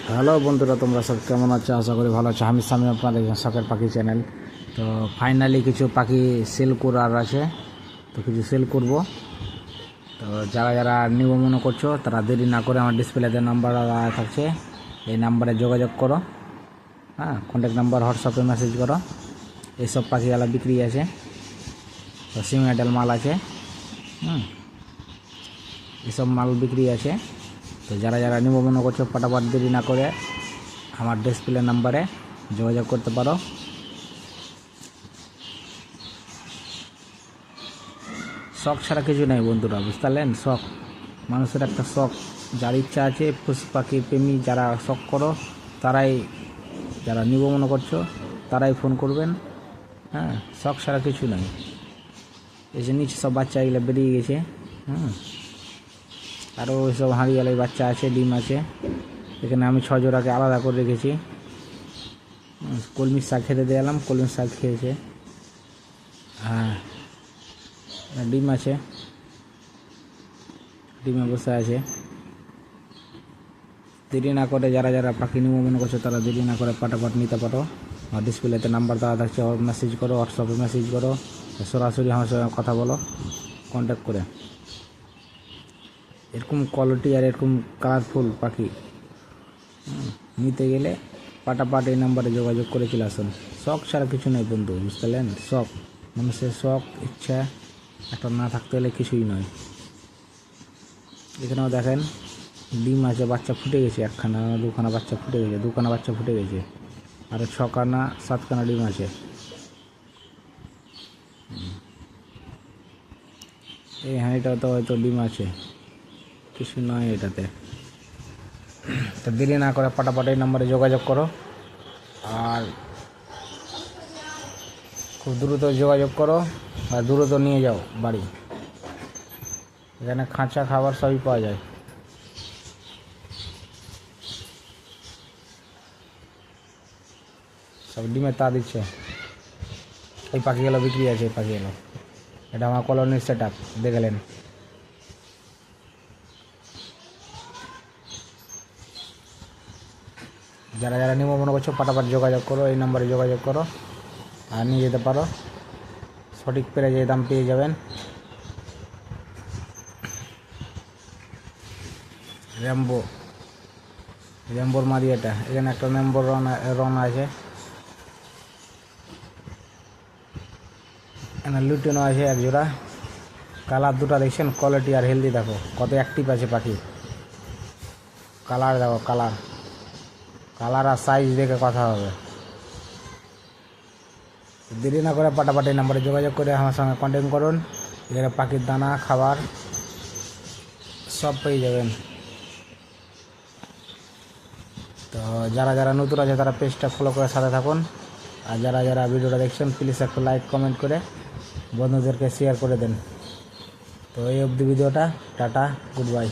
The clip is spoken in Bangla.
হ্যালো বন্ধুরা, তোমরা সব কেমন আছো? আশা করি ভালো আছো। আমি সামনে আপনাদের শখের পাখি চ্যানেল। তো ফাইনালি কিছু পাখি সেল করার আছে, তো কিছু সেল করব। তো যারা যারা নিব মনে করছো তারা দেরি না করে আমার ডিসপ্লেতে নাম্বার থাকছে, এই নাম্বারে যোগাযোগ করো। হ্যাঁ, কন্ট্যাক্ট নাম্বার হোয়াটসঅ্যাপে মেসেজ করো। এইসব পাখিগুলা বিক্রি আছে, তো সিমেন্টাল মাল আছে। এসব মাল বিক্রি আছে। তো যারা যারা নিব মনে করছো ফটাফট দেরি না করে আমার ডিসপ্লে নাম্বারে যোগাযোগ করতে পারো। শখ ছাড়া কিছু নেই বন্ধুরা, বুঝতে পারলেন? শখ, মানুষের একটা শখ। যার ইচ্ছা আছে পশু পাখি প্রেমী যারা শখ করো, তারাই, যারা নিব মনে করছো তারাই ফোন করবেন। হ্যাঁ, শখ ছাড়া কিছু নেই। এই যে নিচে সব বাচ্চা এগুলো বেরিয়ে গেছে। আরও ওইসব হাঁড়িয়ালের বাচ্চা আছে, ডিম আছে। এখানে আমি 6 জোড়াকে আলাদা করে রেখেছি। কলমির শাক খেতে দিয়ে এলাম, কলমির শাক খেয়েছে। হ্যাঁ, ডিম আছে, ডিমে বসে আছে। দেরি না করে যারা যারা পাখি নিব মনে করছো তারা দেরি না করে পাটাপাট নিতে পারো। আর ডিসপ্লেতে নাম্বার দেওয়া থাকছে, মেসেজ করো, হোয়াটসঅ্যাপে মেসেজ করো, সরাসরি আমার সঙ্গে কথা বলো কন্ট্যাক্ট করে। এরকম কোয়ালিটি আর এরকম কালারফুল পাখি নিতে গেলে পাটাপাট এই নাম্বারে যোগাযোগ করে চলে আসুন। শখ ছাড়া কিছু নেই বন্ধু, বুঝতে পারলেন? শখ, মানুষের শখ ইচ্ছা একটা না থাকতে হলে কিছুই নয়। এখানেও দেখেন ডিম আছে, বাচ্চা ফুটে গেছে। একখানা দুখানা বাচ্চা ফুটে গেছে, দুখানা বাচ্চা ফুটে গেছে। আরও 6খানা 7খানা ডিম আছে। এই হাঁড়িটাও তো হয়তো ডিম আছে, কিছু নয় এটাতে। তো দেরি না করে পাটাপাট এই নম্বরে যোগাযোগ করো, আর খুব দ্রুত যোগাযোগ করো, আর দ্রুত নিয়ে যাও বাড়ি। এখানে খাঁচা খাবার সবই পাওয়া যায়। সব ডিমের তা দিচ্ছে। এই পাখিগুলো বিক্রি আছে, এই পাখিগুলো। এটা আমার কলোনির সেট আপ, দেখলেন? যারা যারা নিব মনে করছো পাটাপাট যোগাযোগ করো, এই নম্বরে যোগাযোগ করো আর নিয়ে যেতে পারো। সঠিক প্রাইজে দাম পেয়ে যাবেন। র্যাম্বোর মারি এটা। এখানে একটা র্যাম্বোর রন আছে, এখানে লুটিনো আছে 1 জোড়া। কালার দুটো দেখছেন, কোয়ালিটি আর হেলদি দেখো কত অ্যাক্টিভ আছে পাখি। কালার দেখো, কালার আর সাইজ দেখে কথা হবে। দেরি না করে পাটাপাটি নাম্বারে যোগাযোগ করে আমার সঙ্গে কন্ট্যাক্ট করুন। এখানে পাখির দানা খাবার সব পেয়ে যাবেন। তো যারা যারা নতুন আছে তারা পেজটা ফলো করে সাথে থাকুন। আর যারা যারা ভিডিওটা দেখছেন প্লিজ একটু লাইক কমেন্ট করে বন্ধুদেরকে শেয়ার করে দেন। তো এই অবধি ভিডিওটা, টাটা, গুড বাই।